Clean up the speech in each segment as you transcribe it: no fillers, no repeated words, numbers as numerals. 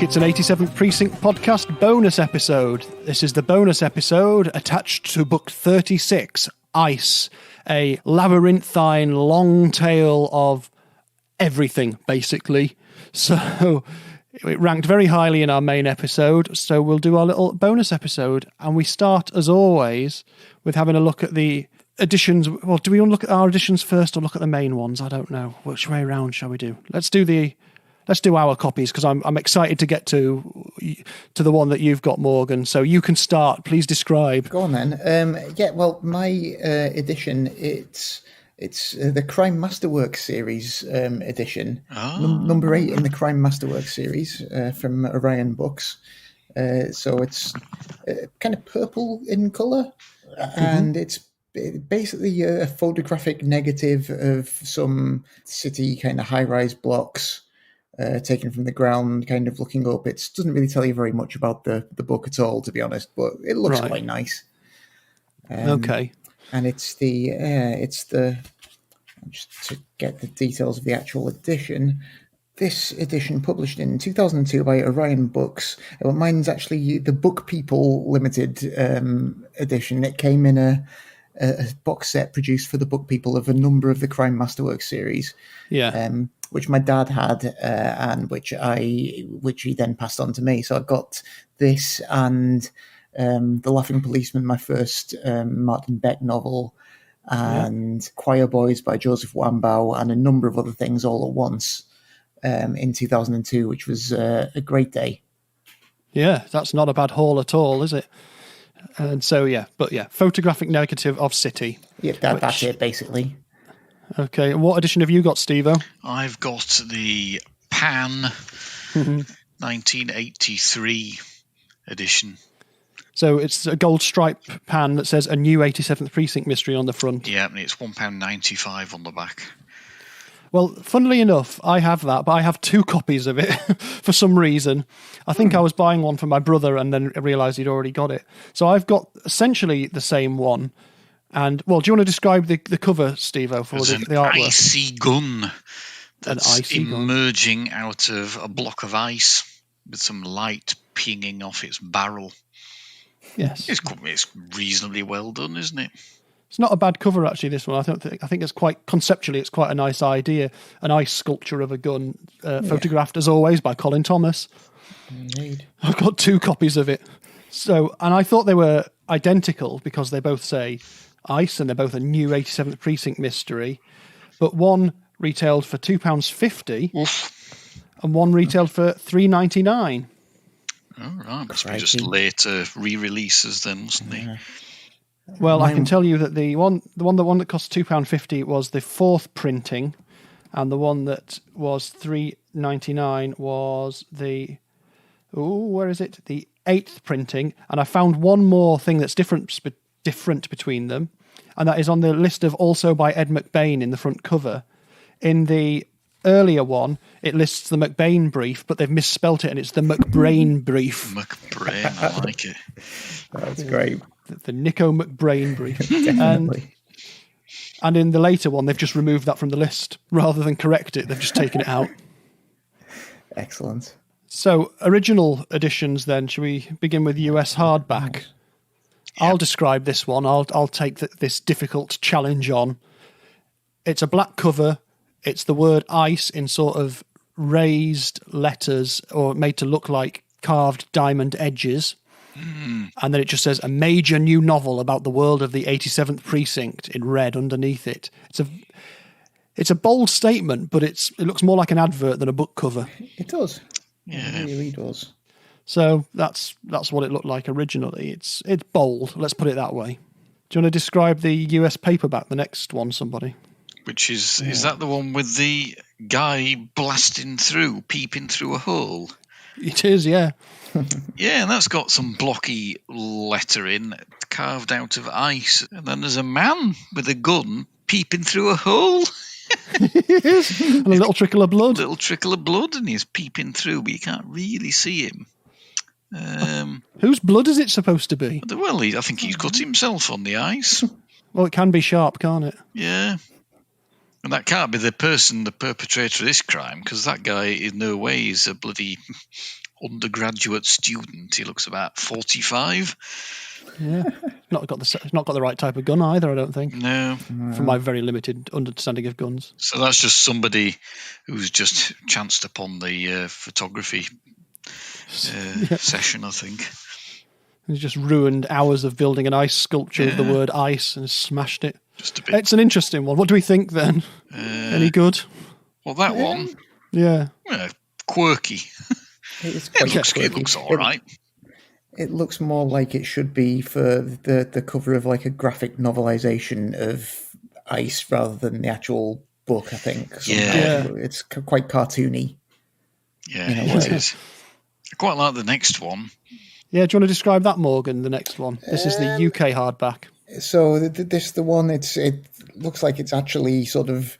back. It's an 87th Precinct Podcast bonus episode. This is the bonus episode attached to book 36, Ice, a labyrinthine long tale of everything, basically. So it ranked very highly in our main episode, so we'll do our little bonus episode. And we start, as always, with having a look at the editions. Well, do we want to look at our editions first or look at the main ones? I don't know. Which way around shall we do? Let's do our copies, because I'm excited to get to the one that you've got, Morgan. So you can start. Please describe. Go on then. My edition, it's the Crime Masterworks series edition, number 8 in the Crime Masterworks series from Orion Books. So it's kind of purple in colour, and it's basically a photographic negative of some city kind of high-rise blocks. Taken from the ground, kind of looking up. It doesn't really tell you very much about the book at all, to be honest, but it looks quite nice. Okay. And it's just to get the details of the actual edition. This edition, published in 2002 by Orion Books. Well, mine's actually the Book People Limited edition. It came in a box set produced for the Book People of a number of the Crime Masterworks series. Yeah. Which my dad had, and which he then passed on to me. So I got this and The Laughing Policeman, my first Martin Beck novel, and Choir Boys by Joseph Wambaugh, and a number of other things all at once in 2002, which was a great day. Yeah, that's not a bad haul at all, is it? And so, photographic negative of City. Yeah, that's it, basically. Okay, what edition have you got, Steve-O? I've got the Pan 1983 edition. So it's a gold stripe pan that says a new 87th Precinct mystery on the front. Yeah, and it's £1.95 on the back. Well, funnily enough, I have that, but I have 2 copies of it for some reason. I think I was buying one for my brother and then realised he'd already got it. So I've got essentially the same one. And, well, do you want to describe the cover, Steve-O, for the artwork? An icy gun that's emerging out of a block of ice with some light pinging off its barrel. Yes. It's reasonably well done, isn't it? It's not a bad cover, actually, this one. I think it's quite, conceptually, it's quite a nice idea. An ice sculpture of a gun, photographed, as always, by Colin Thomas. Indeed. I've got 2 copies of it. So, and I thought they were identical because they both say Ice, and they're both a new 87th Precinct mystery, but one retailed for £2.50 and one retailed for $3.99. All right, must be just later re-releases then, mustn't they? Well, I can tell you that the one that cost £2.50 was the 4th printing, and the one that was $3.99 was the the 8th printing. And I found one more thing that's different between them, and that is on the list of also by Ed McBain in the front cover. In the earlier one, it lists the McBain brief, but they've misspelt it, and it's the McBrain brief. McBrain, I like it. That's great. The Nico McBrain brief. Definitely. And in the later one, they've just removed that from the list. Rather than correct it, they've just taken it out. Excellent. So, original editions then. Shall we begin with US Hardback? Yep. I'll describe this one. I'll take this difficult challenge on. It's a black cover. It's the word ice in sort of raised letters, or made to look like carved diamond edges. And then it just says a major new novel about the world of the 87th Precinct in red underneath it. It's a bold statement, but it looks more like an advert than a book cover. It does. Yeah. It really does. So that's what it looked like originally. It's bold, let's put it that way. Do you want to describe the US paperback, the next one, somebody? Which is that the one with the guy blasting through, peeping through a hole? It is, yeah. Yeah, and that's got some blocky lettering carved out of ice. And then there's a man with a gun peeping through a hole. And a little trickle of blood. A little trickle of blood, and he's peeping through, but you can't really see him. Whose blood is it supposed to be? Well, I think he's cut himself on the ice. Well, it can be sharp, can't it? Yeah. And that can't be the perpetrator of this crime, because that guy in no way is a bloody undergraduate student. He looks about 45. Yeah, not got the right type of gun either, I don't think. No. From my very limited understanding of guns. So that's just somebody who's just chanced upon the photography session, I think. He's just ruined hours of building an ice sculpture of the word ice and smashed it. Just a bit. It's an interesting one. What do we think then? Any good? Well, that one. Yeah. Quirky. It looks all right. It looks more like it should be for the cover of like a graphic novelization of Ice rather than the actual book, I think. It's quite cartoony. Yeah, it is. I quite like the next one. Yeah, do you want to describe that, Morgan, the next one? This is the UK hardback. So the one, it looks like it's actually sort of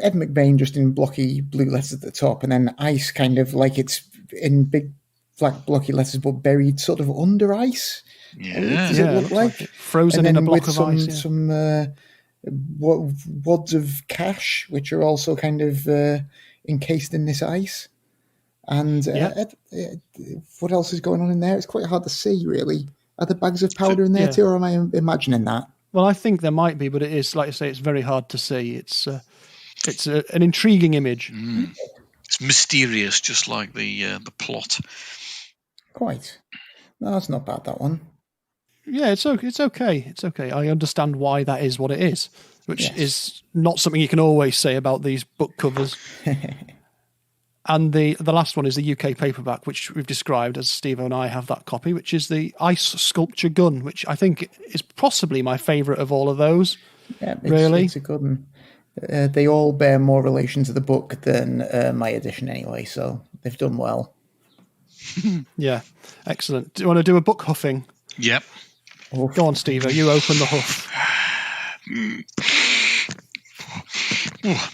Ed McBain just in blocky blue letters at the top, and then Ice kind of like it's in big black blocky letters but buried sort of under ice. Does it look like? Frozen in a block of ice. Yeah. Some wads of cash, which are also kind of encased in this ice. And what else is going on in there? It's quite hard to see, really. Are there bags of powder in there too, or am I imagining that? Well, I think there might be, but it is, like I say, it's very hard to see. It's an intriguing image. It's mysterious, just like the plot. Quite. No, that's not bad, that one. Yeah, it's okay. It's okay. I understand why that is what it is, which is not something you can always say about these book covers. And the last one is the UK paperback, which we've described as Steve and I have that copy, which is the Ice Sculpture Gun, which I think is possibly my favourite of all of those. Yeah, really. It's a good one. They all bear more relation to the book than my edition anyway, so they've done well. Yeah, excellent. Do you want to do a book huffing? Yep. Go on, Steve. You open the huff.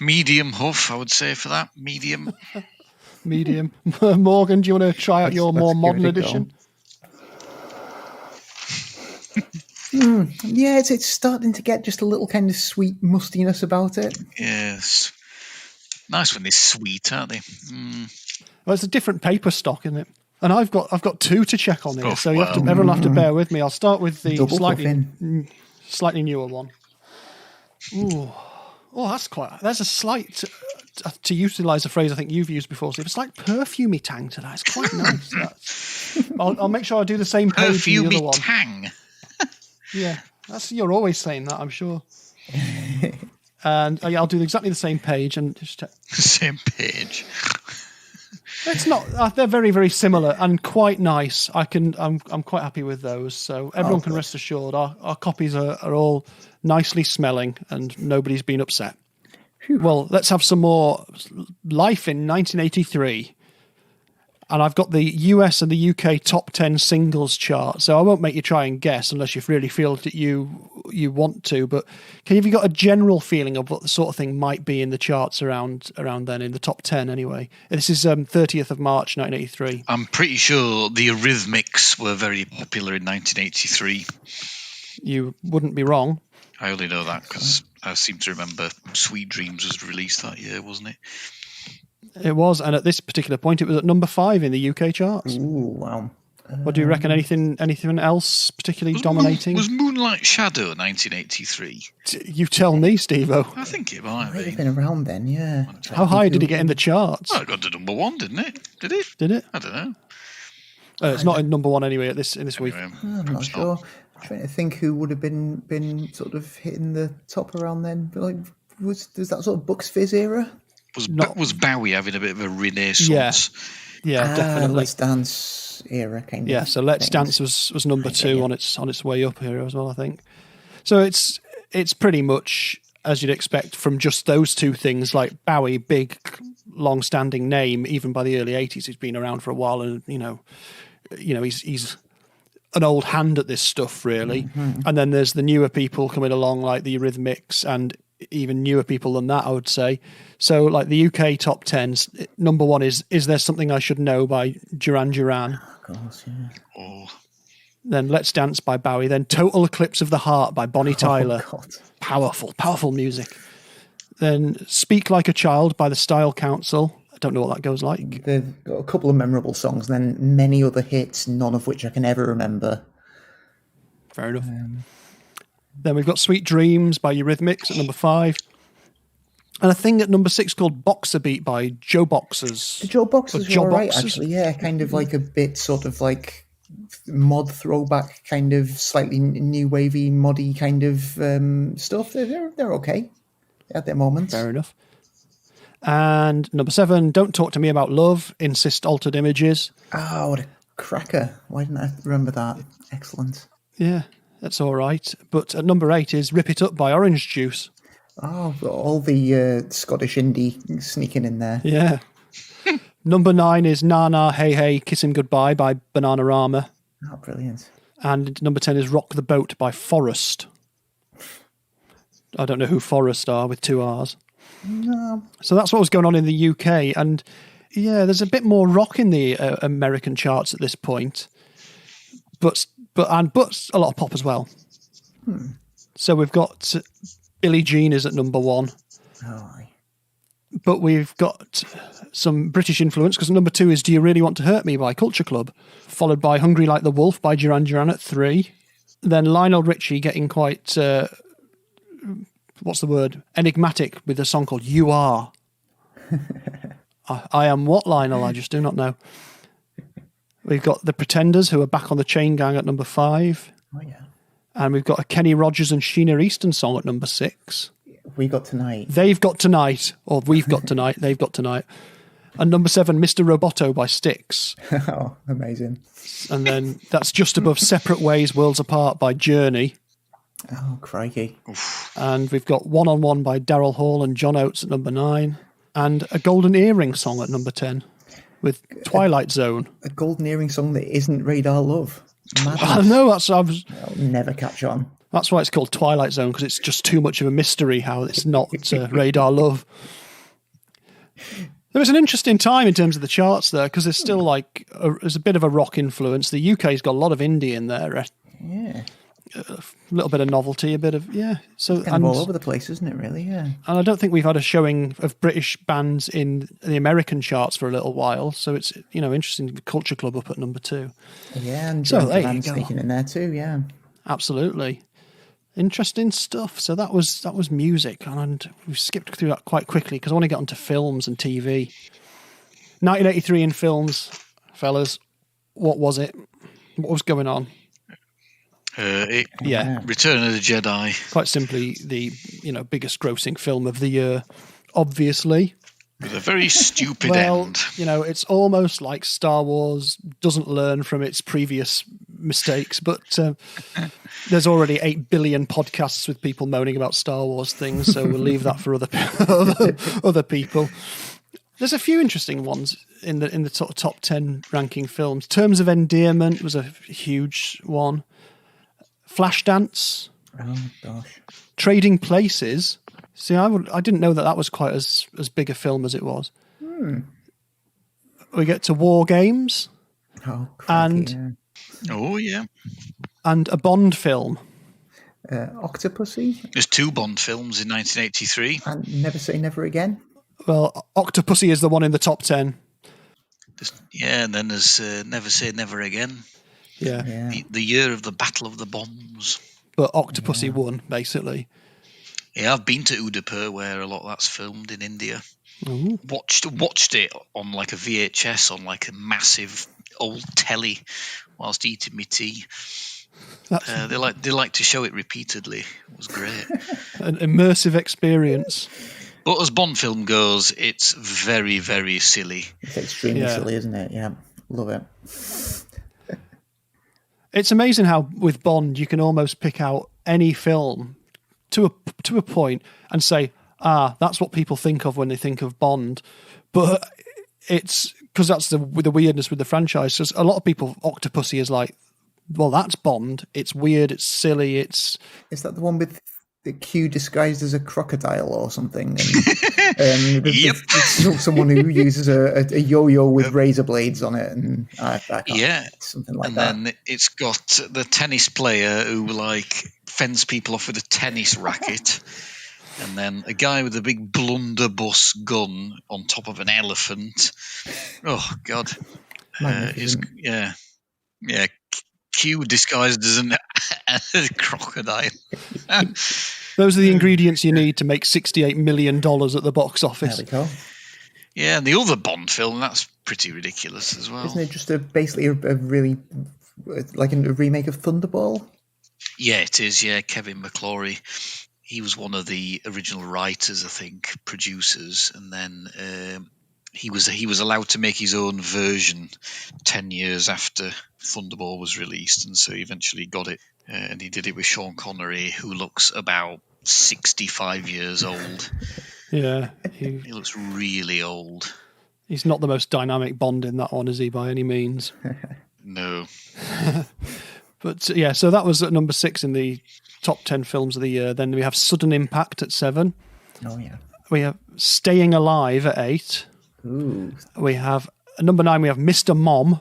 Medium huff, I would say, for that. Medium. Morgan, do you want to try out your more modern edition? Yeah, it's starting to get just a little kind of sweet mustiness about it. Yes. Nice when they're sweet, aren't they? Well, it's a different paper stock, isn't it? And I've got two to check on here, so everyone will have to bear with me. I'll start with the slightly newer one. Ooh. Oh, that's a slight, to utilise a phrase I think you've used before, Steve, it's like perfumey tang to that. It's quite nice. I'll make sure I do the same page in the other one. Perfumey tang. Yeah, you're always saying that, I'm sure. And I'll do exactly the same page and just check. Same page. It's not. They're very, very similar and quite nice. I'm quite happy with those. So everyone can rest assured. Our copies are all nicely smelling and nobody's been upset. Whew. Well, let's have some more life in 1983. And I've got the US and the UK top 10 singles chart. So I won't make you try and guess unless you really feel that you want to. But have you got a general feeling of what the sort of thing might be in the charts around then, in the top 10 anyway? This is 30th of March, 1983. I'm pretty sure the Eurythmics were very popular in 1983. You wouldn't be wrong. I only know that because I seem to remember Sweet Dreams was released that year, wasn't it? It was, and at this particular point, it was at number 5 in the UK charts. Ooh, wow. What do you reckon? Anything else particularly dominating? Was Moonlight Shadow 1983? You tell me, Steve-O. I think it might have been around then, yeah. How high did it get in the charts? Well, it got to number 1, didn't it? Did it? Did it? I don't know. It's not in number 1 anyway in this week. I'm not sure. I'm trying to think who would have been sort of hitting the top around then. Like, was that sort of Bucks Fizz era? Was Bowie having a bit of a renaissance? Yeah, definitely. Let's Dance era kind of. Yeah, so Let's Dance was number 2 on its way up here as well, I think. So it's pretty much as you'd expect from just those two things. Like Bowie, big, long-standing name, even by the early 80s. He's been around for a while, and he's an old hand at this stuff, really. Mm-hmm. And then there's the newer people coming along, like the Eurythmics, and even newer people than that, I would say. So, like the UK top 10s, number 1 is There Something I Should Know by Duran Duran. Of course, yeah. Oh. Then Let's Dance by Bowie. Then Total Eclipse of the Heart by Bonnie Tyler. God. Powerful music. Then Speak Like a Child by the Style Council. don't know what that goes like. They've got a couple of memorable songs, and then many other hits, none of which I can ever remember. Fair enough. Then we've got Sweet Dreams by Eurythmics at number 5. And a thing at number 6 called Boxer Beat by Joe Boxers. The Joe Boxers were Joe all right, Boxers? actually. Yeah, kind of like a bit sort of like mod throwback, kind of slightly new wavy, moddy kind of stuff. They're okay. They had their moments. Fair enough. And number 7, Don't Talk to Me About Love, Insist Altered Images. Oh, what a cracker. Why didn't I remember that? Excellent. Yeah, that's all right. But at number 8 is Rip It Up by Orange Juice. Oh, all the Scottish indie sneaking in there. Yeah. Number 9 is Na Na Hey Hey Kiss Him Goodbye by Bananarama. Oh, brilliant. And number 10 is Rock the Boat by Forest. I don't know who Forest are with 2 R's. No. So that's what was going on in the UK. And yeah, there's a bit more rock in the American charts at this point. But a lot of pop as well. So we've got Billie Jean is at number 1. Oh, aye. But we've got some British influence because number 2 is Do You Really Want to Hurt Me by Culture Club, followed by Hungry Like the Wolf by Duran Duran at 3. Then Lionel Richie getting quite, what's the word, enigmatic with a song called You Are. I am what, Lionel? I just do not know. We've got The Pretenders, who are back on the Chain Gang at number 5. Oh, yeah. And we've got a Kenny Rogers and Sheena Easton song at number 6. We Got Tonight. They've Got Tonight, or We've Got Tonight, They've Got Tonight. And number 7, Mr. Roboto by Styx. Oh, amazing. And then that's just above Separate Ways, Worlds Apart by Journey. Oh, crikey. And we've got One on One by Daryl Hall and John Oates at number 9. And a Golden Earring song at number 10 with Twilight Zone. A golden earring song that isn't Radar Love. I know, I'll never catch on. That's why it's called Twilight Zone, because it's just too much of a mystery how it's not Radar Love. There was an interesting time in terms of the charts there, because there's still there's a bit of a rock influence. The UK's got a lot of indie in there. Yeah. A little bit of novelty, a bit of, yeah. So Kind of all over the place, isn't it, really? Yeah. And I don't think we've had a showing of British bands in the American charts for a little while. So it's, interesting. Culture Club up at number 2. Yeah, and so there Duran sneaking in there too, yeah. Absolutely. Interesting stuff. So that was music, and we've skipped through that quite quickly because I want to get onto films and TV. 1983 in films, fellas. What was it? What was going on? Return of the Jedi. Quite simply, the biggest grossing film of the year, obviously. With a very stupid end. It's almost like Star Wars doesn't learn from its previous mistakes, but there's already 8 billion podcasts with people moaning about Star Wars things, so we'll leave that for other people. There's a few interesting ones in the sort of top 10 ranking films. Terms of Endearment was a huge one. Flashdance. Oh, gosh. Trading Places. See, I didn't know that was quite as big a film as it was. We get to War Games. Oh, crikey, and a Bond film. Octopussy. There's 2 Bond films in 1983. And Never Say Never Again. Well, Octopussy is the one in the top 10. And then there's Never Say Never Again. Yeah. The year of the Battle of the Bombs. But Octopussy won, basically. Yeah, I've been to Udaipur, where a lot of that's filmed in India. Ooh. Watched it on like a VHS on like a massive old telly whilst eating my tea. They like to show it repeatedly. It was great. An immersive experience. But as Bond film goes, it's very, very silly. It's extremely silly, isn't it? Yeah, love it. It's amazing how with Bond you can almost pick out any film to a point and say, that's what people think of when they think of Bond. But it's because that's the weirdness with the franchise. So a lot of people, Octopussy is like, well, that's Bond. It's weird. It's silly. Is that the one with the Q disguised as a crocodile or something? And, yep. There's someone who uses a yo-yo with razor blades on it, and something like that. And then it's got the tennis player who fends people off with a tennis racket. And then a guy with a big blunderbuss gun on top of an elephant. Oh, God. Yeah. Q disguised as a crocodile. Those are the ingredients you need to make $68 million at the box office. There we go. Yeah, and the other Bond film, that's pretty ridiculous as well. Isn't it just basically a really, like a remake of Thunderball? Yeah, it is, yeah. Kevin McClory. He was one of the original writers, I think, producers, and then he was allowed to make his own version 10 years after Thunderball was released, and so he eventually got it, and he did it with Sean Connery, who looks about 65 years old. Yeah. He looks really old. He's not the most dynamic Bond in that one, is he, by any means? No. But, yeah, so that was at number 6 in the top 10 films of the year. Then we have Sudden Impact at 7. Oh, yeah. We have Staying Alive at 8. Ooh. We have, at number 9, we have Mr. Mom.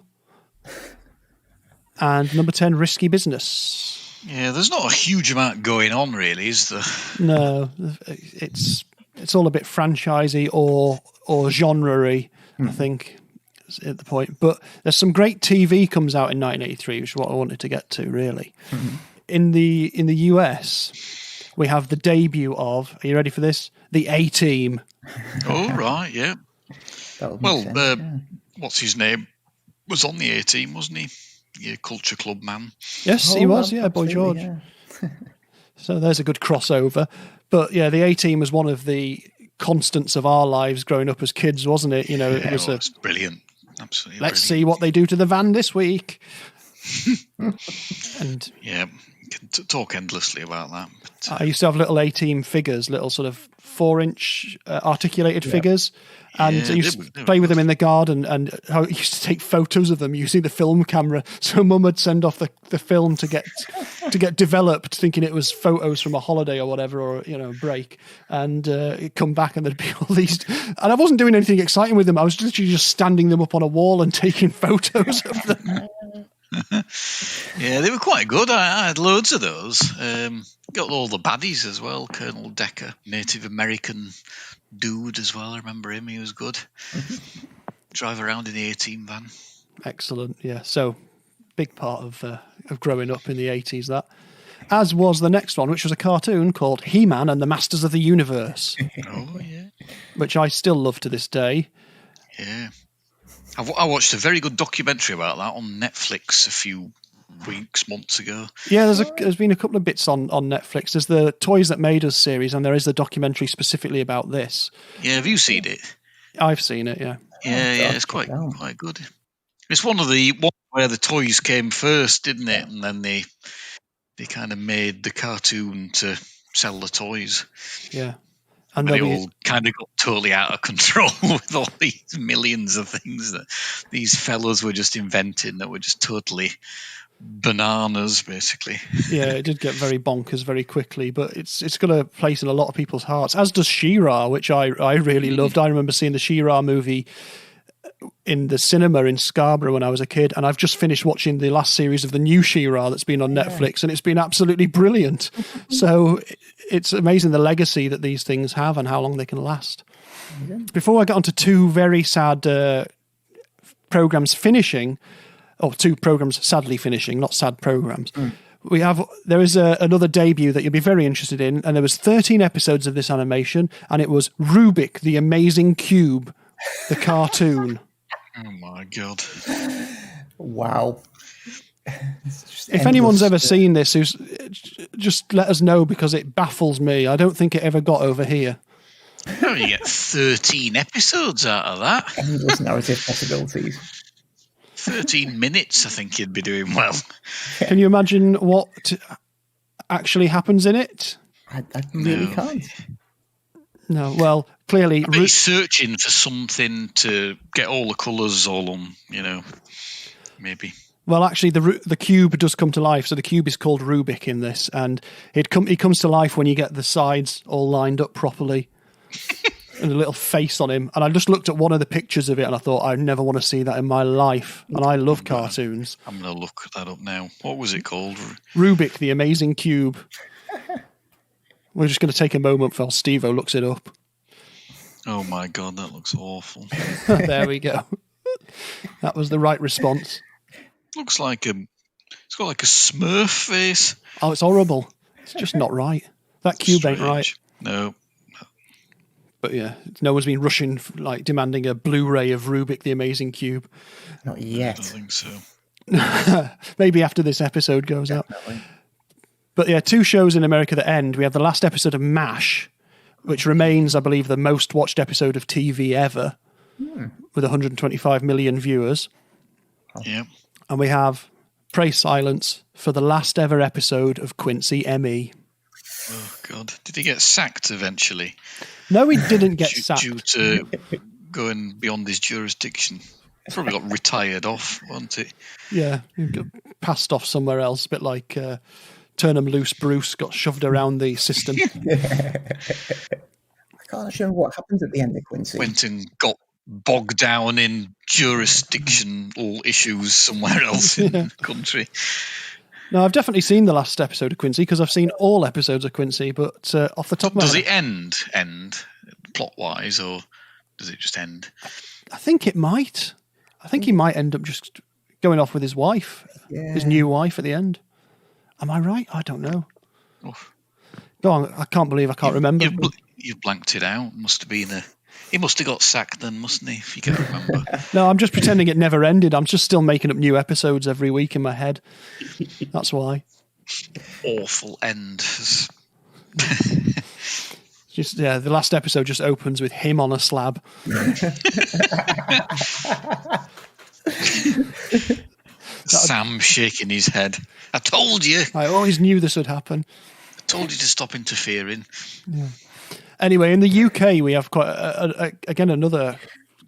And number 10, Risky Business. Yeah, there's not a huge amount going on, really, is there? No, it's all a bit franchisey or genre-y, I think, at the point. But there's some great TV comes out in 1983, which is what I wanted to get to, really. Mm-hmm. In the US, we have the debut of, are you ready for this? The A-Team. Oh, right, yeah. Well, what's his name? Was on the A-Team, wasn't he? Yeah, Culture Club man. Yes, he was, yeah, Boy George. Yeah. So there's a good crossover. But yeah, the A-Team was one of the constants of our lives growing up as kids, wasn't it? You know, it was it's brilliant. Absolutely. Let's see what they do to the van this week. And yeah, you can talk endlessly about that. But, I used to have little A-Team figures, little sort of 4-inch articulated figures. And I used to play with them in the garden, and I used to take photos of them using the film camera. So Mum would send off the film to get developed, thinking it was photos from a holiday or whatever, or a break. And it'd come back, and there'd be all these. And I wasn't doing anything exciting with them. I was literally just standing them up on a wall and taking photos of them. Yeah, they were quite good. I had loads of those. Got all the baddies as well. Colonel Decker, Native American dude as well. I remember him. He was good. Drive around in the A-Team van. Excellent. Yeah. So big part of growing up in the 80s. That, as was the next one, which was a cartoon called He-Man and the Masters of the Universe. Oh yeah. Which I still love to this day. Yeah. I watched a very good documentary about that on Netflix a few months ago. Yeah, there's been a couple of bits on Netflix. There's the Toys That Made Us series, and there is the documentary specifically about this. Yeah, have you seen it? I've seen it, yeah. Yeah, it's quite good. It's one where the toys came first, didn't it? And then they kind of made the cartoon to sell the toys. Yeah. And they all kind of got totally out of control with all these millions of things that these fellows were just inventing that were just totally bananas, basically. Yeah, it did get very bonkers very quickly, but it's got a place in a lot of people's hearts, as does She-Ra, which I really loved. I remember seeing the She-Ra movie in the cinema in Scarborough when I was a kid, and I've just finished watching the last series of the new She-Ra that's been on Netflix, and it's been absolutely brilliant. So it's amazing the legacy that these things have and how long they can last. Before I got onto two very sad programs finishing, or two programs sadly finishing, not sad programs, there is another debut that you'll be very interested in, and there was 13 episodes of this animation, and it was Rubik the Amazing Cube, the cartoon. Oh my God. Wow. If anyone's ever seen this, just let us know, because it baffles me. I don't think it ever got over here. How do you get 13 episodes out of that? Endless narrative possibilities. 13 minutes, I think you'd be doing well. Can you imagine what actually happens in it? I really can't. No, well, clearly... He's searching for something to get all the colours all on, maybe. Well, actually, the cube does come to life. So the cube is called Rubik in this, and he comes to life when you get the sides all lined up properly and a little face on him. And I just looked at one of the pictures of it, and I thought, I never want to see that in my life. And I love cartoons. I'm going to look that up now. What was it called? Rubik, the Amazing Cube. We're just going to take a moment while Steve-O looks it up. Oh my God, that looks awful. There we go. That was the right response. Looks like it's got like a Smurf face. Oh, it's horrible. It's just not right. That cube ain't right. No. But yeah, no one's been rushing, like demanding a Blu-ray of Rubik the Amazing Cube. Not yet. I don't think so. Maybe after this episode goes out. But yeah, 2 shows in America that end. We have the last episode of MASH, which remains, I believe, the most watched episode of TV ever, with 125 million viewers. Yeah. And we have Pray Silence for the last ever episode of Quincy M.E. Oh God, did he get sacked eventually? No, he didn't get sacked. Due to going beyond his jurisdiction. Probably got retired off, wasn't it? Yeah, he got passed off somewhere else, a bit like Turn 'em Loose Bruce got shoved around the system. I can't show what happens at the end of Quincy. Went and got bogged down in jurisdictional issues somewhere else in the country. No, I've definitely seen the last episode of Quincy because I've seen all episodes of Quincy, but off the top of my head... Does it end plot-wise, or does it just end? I think it might. I think he might end up just going off with his wife, his new wife at the end. Am I right? I don't know. Oof. Go on, I can't believe I can't remember. You've blanked it out. Must have been he must have got sacked then, mustn't he, if you can't remember? No, I'm just pretending it never ended. I'm just still making up new episodes every week in my head. That's why. Awful end. Just the last episode just opens with him on a slab. Sam shaking his head. I told you. I always knew this would happen. I told you to stop interfering. Yeah. Anyway, in the UK, we have quite again another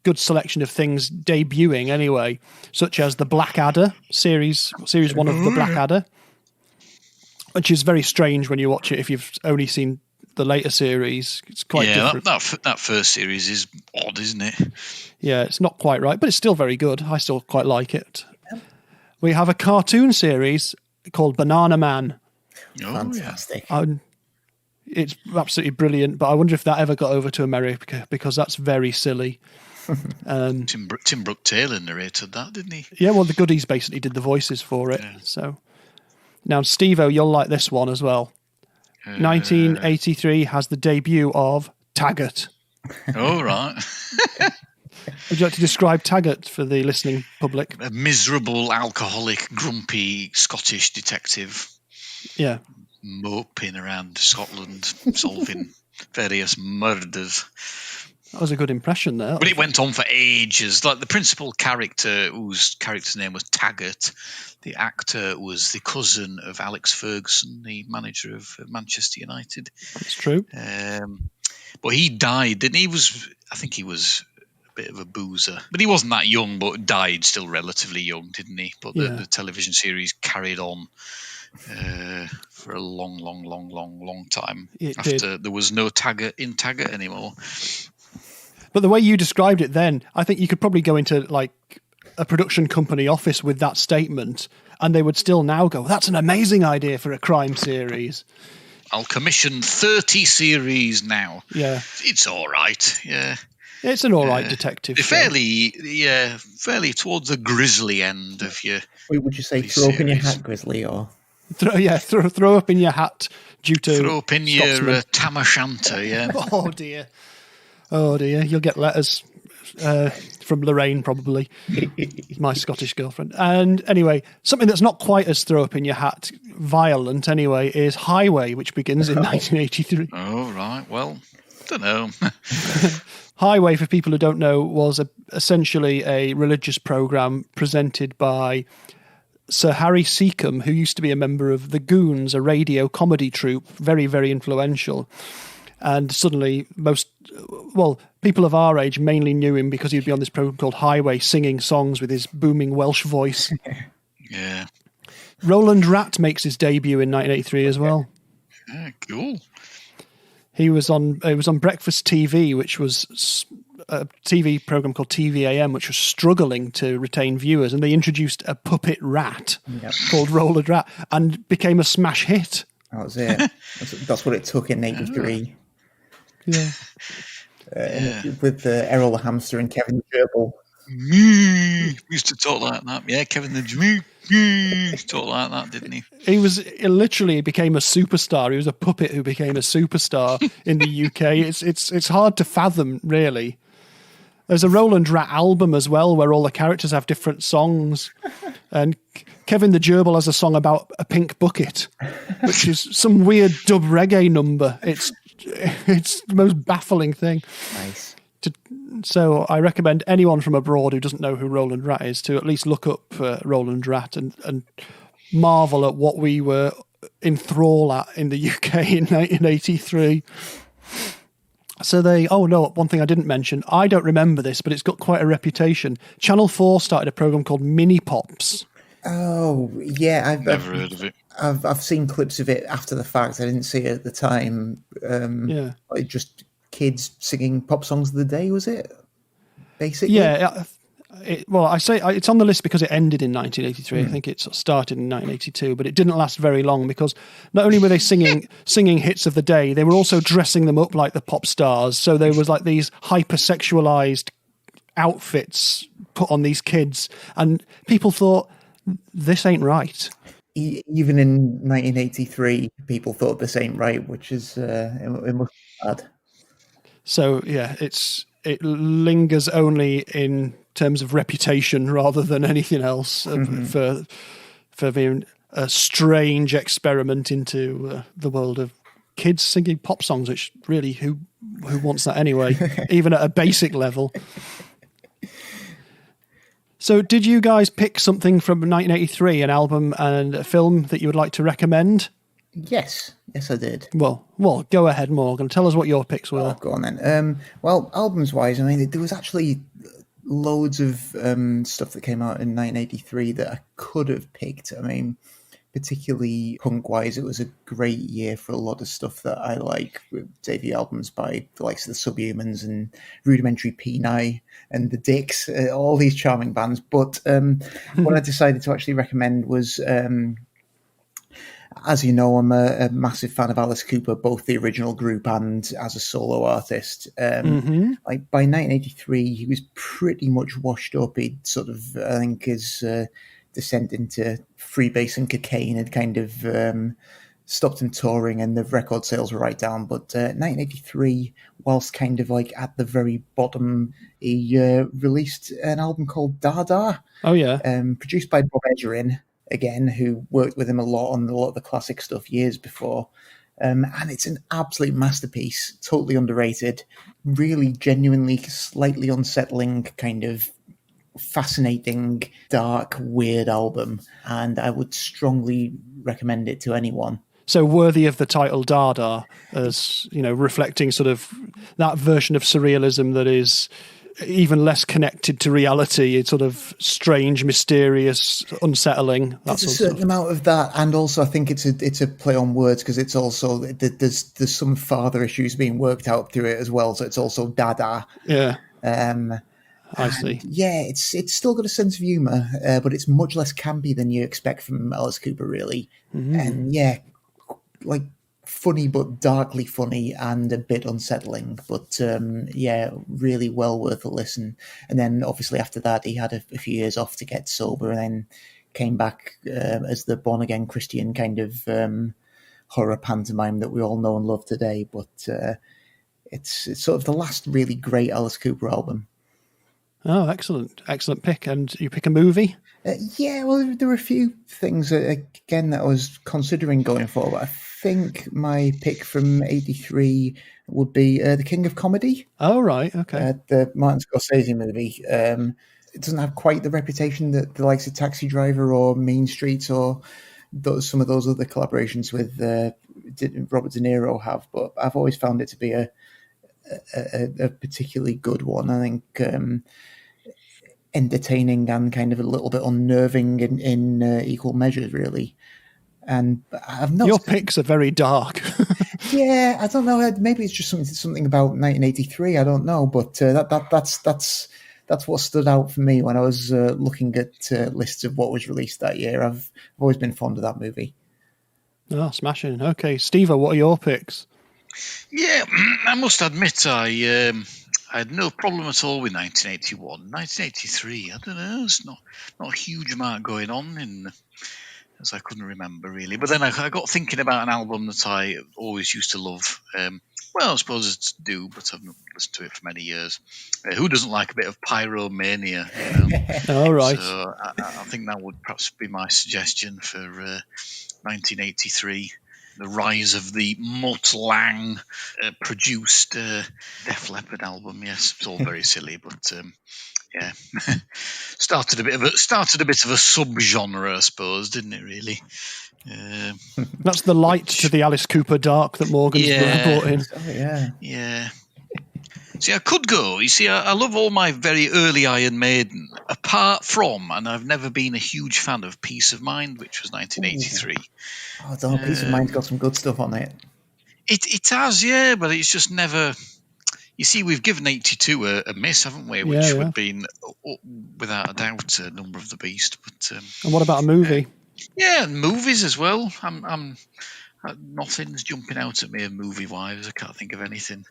good selection of things debuting. Anyway, such as the Blackadder series 1 of the Blackadder, which is very strange when you watch it if you've only seen the later series. It's quite different. That first series is odd, isn't it? Yeah, it's not quite right, but it's still very good. I still quite like it. We have a cartoon series called Banana Man. Oh, fantastic. It's absolutely brilliant, but I wonder if that ever got over to America because that's very silly. Tim Brooke Taylor narrated that, didn't he? Yeah, well, the Goodies basically did the voices for it. Yeah. So now, Steve-O, you'll like this one as well. 1983 has the debut of Taggart. Oh, right. Would you like to describe Taggart for the listening public? A miserable, alcoholic, grumpy Scottish detective. Yeah. Moping around Scotland, solving various murders. That was a good impression there. But it went on for ages. Like the principal character, whose character's name was Taggart, the actor was the cousin of Alex Ferguson, the manager of Manchester United. That's true. But he died, didn't he? I think he was a bit of a boozer. But he wasn't that young, but died still relatively young, didn't he? But the television series carried on for a long time after there was no Taggart in Taggart anymore. But the way you described it then, I think you could probably go into like a production company office with that statement and they would still now go, that's an amazing idea for a crime series. I'll commission 30 series now. Yeah. It's all right. Yeah. It's an all right detective show. Fairly towards the grisly end of your... Would you say throw up in your hat, Grizzly, or... Throw up in your hat due to... Throw up in your tam o' shanter, yeah. Oh dear, you'll get letters from Lorraine, probably, my Scottish girlfriend. And anyway, something that's not quite as throw up in your hat violent, anyway, is Highway, which begins in 1983. Oh, right. Well, I don't know. Highway, for people who don't know, was essentially a religious program presented by Sir Harry Seacombe, who used to be a member of the Goons, a radio comedy troupe, very, very influential. And suddenly people of our age mainly knew him because he'd be on this program called Highway singing songs with his booming Welsh voice. Yeah. Roland Rat makes his debut in 1983 as well. Yeah, cool. He was on Breakfast TV, which was a TV program called TVAM, which was struggling to retain viewers. And they introduced a puppet rat called Roland Rat and became a smash hit That was it. That's what it took in '83. Yeah. With Errol the Hamster and Kevin the Gerbil. We used to talk like that. Yeah, Kevin the used to talk like that, didn't he? He literally became a superstar. He was a puppet who became a superstar in the UK. It's hard to fathom, really. There's a Roland Rat album as well where all the characters have different songs. And Kevin the Gerbil has a song about a pink bucket, which is some weird dub reggae number. It's the most baffling thing. Nice. So I recommend anyone from abroad who doesn't know who Roland Rat is to at least look up Roland Rat and marvel at what we were enthralled at in the UK in 1983. So one thing I didn't mention, I don't remember this, but it's got quite a reputation. Channel 4 started a program called Mini Pops. Oh, yeah. I've never heard of it. I've seen clips of it after the fact. I didn't see it at the time. Like just kids singing pop songs of the day, was it? Basically? Yeah. It's on the list because it ended in 1983. I think it started in 1982, but it didn't last very long because not only were they singing hits of the day, they were also dressing them up like the pop stars. So there was like these hypersexualized outfits put on these kids, and people thought, this ain't right. Even in 1983, people thought this ain't right, which is it must be bad. So yeah, it lingers only in terms of reputation rather than anything else for being a strange experiment into the world of kids singing pop songs, which really, who wants that anyway, even at a basic level. So did you guys pick something from 1983, an album and a film that you would like to recommend? Yes, I did. Well, go ahead, Morgan. Tell us what your picks were. Go on then. Well, albums-wise, I mean, there was actually loads of stuff that came out in 1983 that I could have picked. I mean, particularly punk-wise, it was a great year for a lot of stuff that I like, with debut albums by the likes of the Subhumans and Rudimentary Peni and the Dicks, all these charming bands. But what I decided to actually recommend was... as you know, I'm a massive fan of Alice Cooper, both the original group and as a solo artist. Like by 1983, he was pretty much washed up. He'd sort of, I think, his descent into freebase and cocaine had kind of stopped him touring, and the record sales were right down. But 1983, whilst kind of like at the very bottom, he released an album called Dada. Oh yeah, produced by Bob Ezrin. Again, who worked with him a lot on a lot of the classic stuff years before. And it's an absolute masterpiece, totally underrated, really genuinely slightly unsettling, kind of fascinating, dark, weird album. And I would strongly recommend it to anyone. So worthy of the title Dada, as, reflecting sort of that version of surrealism that is even less connected to reality. It's sort of strange, mysterious, unsettling. There's a certain amount of that, and also I think it's a play on words, because it's also there's some father issues being worked out through it as well. So it's also Dada. Yeah. I see. Yeah, it's still got a sense of humour, but it's much less campy than you expect from Alice Cooper, really. And yeah, like funny but darkly funny and a bit unsettling, but yeah, really well worth a listen. And then obviously after that he had a few years off to get sober, and then came back as the born again Christian kind of horror pantomime that we all know and love today. But it's sort of the last really great Alice Cooper album. Oh, excellent pick. And you pick a movie? Yeah, well, there were a few things again that I was considering going for, but I think my pick from '83 would be The King of Comedy. Oh, right, okay. The Martin Scorsese movie. It doesn't have quite the reputation that the likes of Taxi Driver or Mean Streets or some of those other collaborations with Robert De Niro have, but I've always found it to be a particularly good one. I think entertaining and kind of a little bit unnerving in equal measures, really. And I've not. Your picks are very dark. Yeah, I don't know. Maybe it's just something about 1983. I don't know, but that's what stood out for me when I was looking at lists of what was released that year. I've always been fond of that movie. Oh, smashing. Okay, Steve-o, what are your picks? Yeah, I must admit I had no problem at all with 1981. 1983, I don't know, there's not a huge amount going on as I couldn't remember really. But then I got thinking about an album that I always used to love. Well, I suppose it's due, but I've not listened to it for many years. Who doesn't like a bit of pyromania? All right. So I think that would perhaps be my suggestion for 1983. The rise of the Mutt Lang produced Def Leppard album. Yes, it's all very silly, but yeah, started a bit of a subgenre, I suppose, didn't it? Really. That's the light to the Alice Cooper dark that Morgan's brought in. Oh, yeah. See, I could go. You see, I love all my very early Iron Maiden, apart from, and I've never been a huge fan of Peace of Mind, which was 1983. Oh, don't know, Peace of Mind's got some good stuff on it. It has, yeah, but it's just never... You see, we've given 82 a miss, haven't we? Which would have been, without a doubt, a Number of the Beast. But and what about a movie? Yeah, and movies as well. Nothing's jumping out at me movie-wise. I can't think of anything.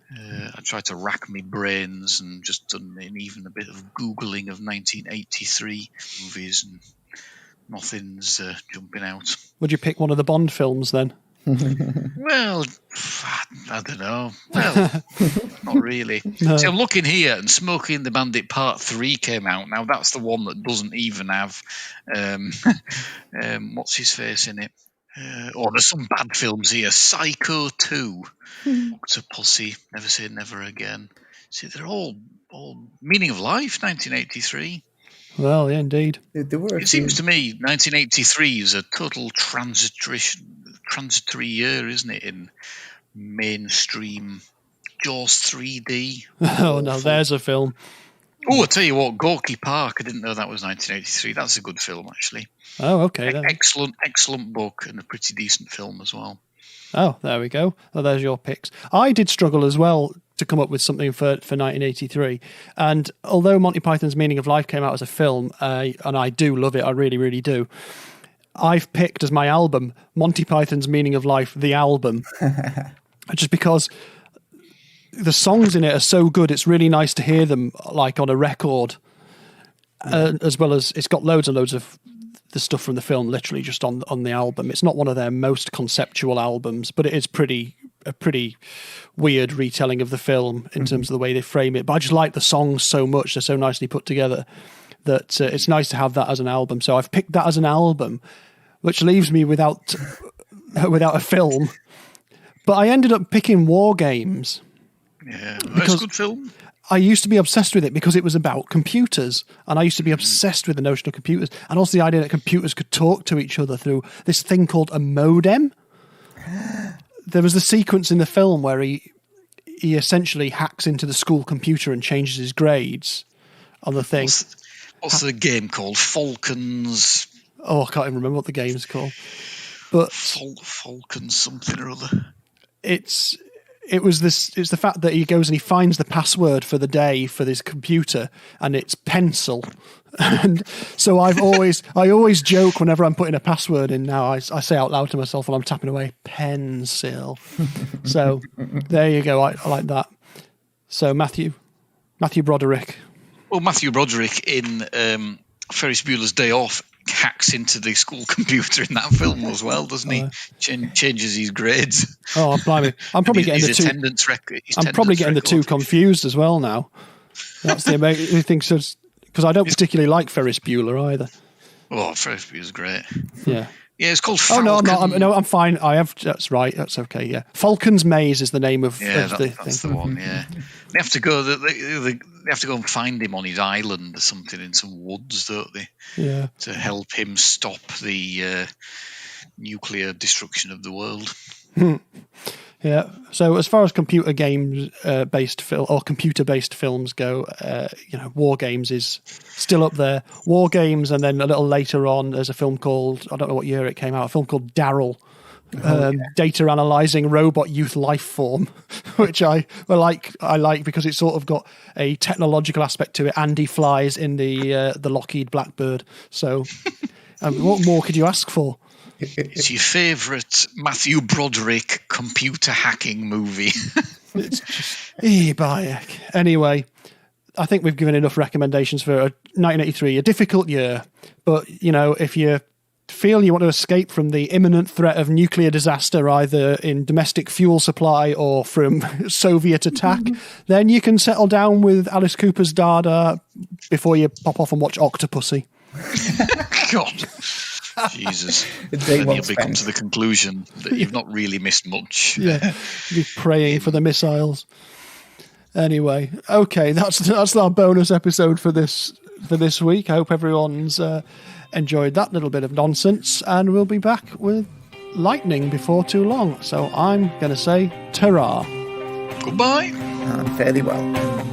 I tried to rack my brains and just done even a bit of Googling of 1983 movies, and nothing's jumping out. Would you pick one of the Bond films then? Well, I don't know. Well, not really. No. See, I'm looking here, and Smokey and the Bandit Part 3 came out. Now, that's the one that doesn't even have what's his face in it. There's some bad films here. Psycho 2, Octopussy, Never Say Never Again. See, they're all Meaning of Life, 1983. Well, yeah, indeed. It seems to me 1983 is a total transitory year, isn't it, in mainstream Jaws 3D. Oh, no, there's a film. Oh, I'll tell you what, Gorky Park, I didn't know that was 1983. That's a good film, actually. Oh, okay. Then. Excellent book and a pretty decent film as well. Oh, there we go. Oh, there's your picks. I did struggle as well to come up with something for 1983. And although Monty Python's Meaning of Life came out as a film, and I do love it, I really, really do, I've picked as my album Monty Python's Meaning of Life, the album, just because the songs in it are so good. It's really nice to hear them like on a record, as well as it's got loads and loads of the stuff from the film literally just on the album. It's not one of their most conceptual albums, but it is a pretty weird retelling of the film in terms of the way they frame it. But I just like the songs so much. They're so nicely put together that it's nice to have that as an album. So I've picked that as an album, which leaves me without a film. But I ended up picking War Games. Yeah, that's a good film. I used to be obsessed with it because it was about computers, and I used to be obsessed with the notion of computers, and also the idea that computers could talk to each other through this thing called a modem. There was the sequence in the film where he essentially hacks into the school computer and changes his grades on the thing. What's the game called? Falcons? Oh, I can't even remember what the game's called. But Falcons something or other. It's the fact that he goes and he finds the password for the day for this computer, and it's pencil. And so I always joke whenever I'm putting a password in now, I say out loud to myself while I'm tapping away, pencil. So there you go. I like that. So Matthew Broderick. Well, Matthew Broderick in Ferris Bueller's Day Off hacks into the school computer in that film as well, doesn't he? Changes his grades. Oh, blimey! I'm probably getting the two. Attendance record. I'm probably getting the two confused as well now. That's the amazing thing, because I don't particularly like Ferris Bueller either. Oh, Ferris Bueller's great. Yeah. Yeah, it's called Falcon. Oh no, I'm fine. That's right. That's okay. Yeah, Falcon's Maze is the name of that's thing. the one. Yeah, they have to go. They have to go and find him on his island or something in some woods, don't they? Yeah. To help him stop the nuclear destruction of the world. Yeah. So as far as computer games based computer-based films go, War Games is still up there. War Games, and then a little later on, there's a film called, I don't know what year it came out, a film called Daryl, data analyzing robot youth life form, which I like because it's sort of got a technological aspect to it. And he flies in the Lockheed Blackbird. So what more could you ask for? It's your favourite Matthew Broderick computer hacking movie. It's just Bayek. Anyway, I think we've given enough recommendations for 1983, a difficult year. But, you know, if you feel you want to escape from the imminent threat of nuclear disaster, either in domestic fuel supply or from Soviet attack, then you can settle down with Alice Cooper's Dada before you pop off and watch Octopussy. God. Jesus. Then you'll come to the conclusion that you've not really missed much. Yeah, be praying for the missiles. Anyway, okay, that's our bonus episode for this week. I hope everyone's enjoyed that little bit of nonsense, and we'll be back with lightning before too long. So I'm going to say ta-ra. Goodbye. And fairly well.